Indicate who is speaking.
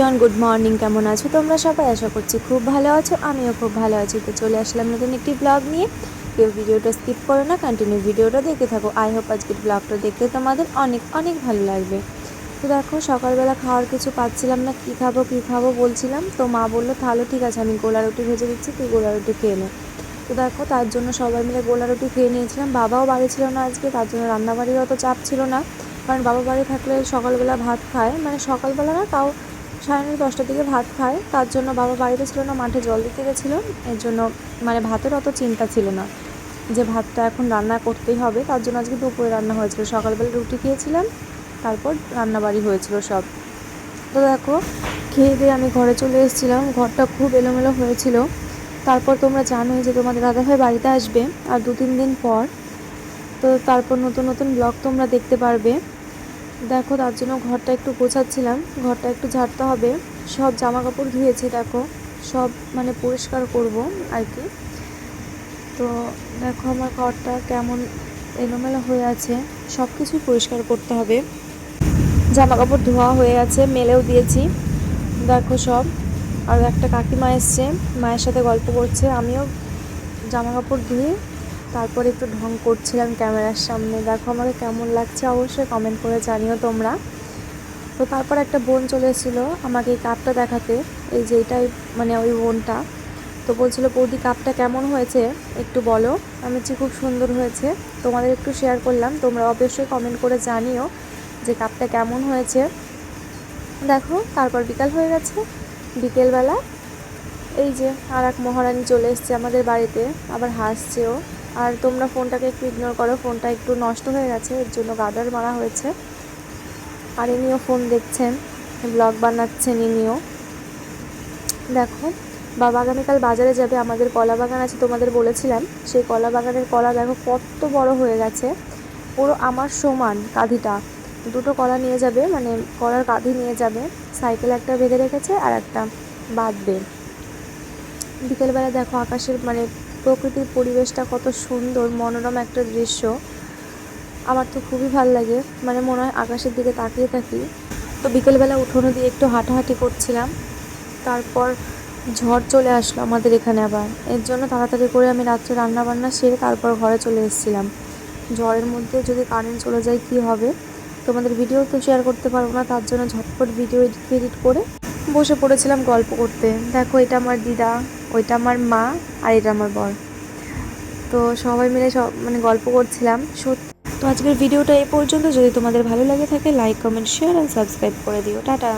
Speaker 1: Everyone, good morning. কেমন আছো তোমরা সবাই? আশা করছি খুব ভালো আছো। আমিও খুব ভালো আছি। তো চলে আসলাম নতুন একটি ব্লগ নিয়ে। কেউ ভিডিওটা স্কিপ করো না, কন্টিনিউ ভিডিওটা দেখতে থাকো। আই হোপ আজকের ব্লগটা দেখতে তোমাদের অনেক অনেক ভালো লাগবে। তো দেখো, সকালবেলা খাওয়ার কিছু পাচ্ছিলাম না, কী খাবো বলছিলাম। তো মা বললো তাহলে ঠিক আছে, আমি গোলা রুটি ভেজে দিচ্ছি, তুই গোলা রুটি খেয়ে নে। তো দেখো, তার জন্য সবাই মিলে গোলা রুটি খেয়ে নিয়েছিলাম। বাবাও বাড়ি ছিল না আজকে, তার জন্য রান্নাবাড়ির অত চাপ ছিল না। কারণ বাবা বাড়ি থাকলে সকালবেলা ভাত খায়, মানে সকালবেলা না, তাও 9:30-10টার দিকে ভাত খায়। তার জন্য বাবা বাড়িতে ছিল না, মাঠে জল দিতে গেছিলো। এর জন্য মানে ভাতের অত চিন্তা ছিল না যে ভাতটা এখন রান্না করতেই হবে। তার জন্য আজকে দুপুরে রান্না হয়েছিল, সকালবেলা রুটি খেয়েছিলাম, তারপর রান্নাবাড়ি হয়েছিল সব। তো দেখো, খেয়ে দিয়ে আমি ঘরে চলে এসেছিলাম। ঘরটা খুব এলোমেলো হয়েছিল। তারপর তোমরা জানোই যে তোমাদের দাদাভাই বাড়িতে আসবে আর 2-3 দিন পর। তো তারপর নতুন নতুন ব্লগ তোমরা দেখতে পারবে। দেখো, তার জন্য ঘরটা একটু গোছাচ্ছিলাম, ঘরটা একটু ঝাড়তে হবে। সব জামা কাপড় ধুয়েছি, দেখো সব মানে পরিষ্কার করব আর কি। তো দেখো আমার ঘরটা কেমন এলোমেলো হয়ে আছে, সব কিছুই পরিষ্কার করতে হবে। জামা কাপড় ধোয়া হয়ে আছে, মেলেও দিয়েছি দেখো সব। আর একটা কাকিমা এসছে, মায়ের সাথে গল্প করছে। আমিও জামা কাপড় ধুয়ে তারপর একটু ঢং করছিলাম ক্যামেরার সামনে। দেখো আমাকে কেমন লাগছে অবশ্যই কমেন্ট করে জানিও তোমরা। তো তারপর একটা বোন চলে এসেছিলো আমাকে এই কাপটা দেখাতে, এই যে এটাই মানে ওই বোনটা। তো বলছিল, বৌদি কাপটা কেমন হয়েছে একটু বলো। আমি বলছি খুব সুন্দর হয়েছে, তোমাদের একটু শেয়ার করলাম, তোমরা অবশ্যই কমেন্ট করে জানিও যে কাপটা কেমন হয়েছে। দেখো, তারপর বিকাল হয়ে গেছে। বিকেলবেলা এই যে আর এক মহারানী চলে এসছে আমাদের বাড়িতে, আবার হাসছেও। আর তোমরা ফোনটাকে একটু ইগনোর করো, ফোনটা একটু নষ্ট হয়ে গেছে, এর জন্য গার্ডার মারা হয়েছে। আর ইনিও ফোন দেখছেন, ব্লগ বানাচ্ছেন ইনিও। দেখো, বাবা আগামীকাল বাজারে যাবে, আমাদের কলা বাগান আছে তোমাদের বলেছিলাম। সেই কলা বাগানের কলা দেখো কত বড় হয়ে গেছে, পুরো আমার সমান কাঁধিটা। দুটো কলা নিয়ে যাবে, মানে কলার কাঁধি নিয়ে যাবে। সাইকেল একটা বেঁধে রেখেছে আর একটা বাঁধবে। বিকেলবেলা দেখো আকাশের মানে প্রকৃতির পরিবেশটা কত সুন্দর, মনোরম একটা দৃশ্য। আমার তো খুবই ভালো লাগে, মানে মনে হয় আকাশের দিকে তাকিয়ে থাকি। তো বিকেলবেলা উঠোনে দিয়ে একটু হাঁটাহাঁটি করছিলাম। তারপর ঝড় চলে আসলো আমাদের এখানে আবার, এর জন্য তাড়াতাড়ি করে আমি রাত্রে রান্নাবান্না সেরে তারপর ঘরে চলে এসেছিলাম। ঝড়ের মধ্যে যদি কারেন্ট চলে যায় কী হবে, তোমাদের ভিডিও তো শেয়ার করতে পারবো না, তার জন্য ঝটপট ভিডিও এডিট করে বসে পড়েছিলাম গল্প করতে। দেখো, এটা আমার দিদা, ওইটা আমার মা, আর এটা আমার বর। তো সবাই মিলে সব মানে গল্প করছিলাম। তো আজকের ভিডিওটা এই পর্যন্ত। যদি তোমাদের ভালো লাগে থাকে, লাইক, কমেন্ট, শেয়ার আর সাবস্ক্রাইব করে দিও। টাটা।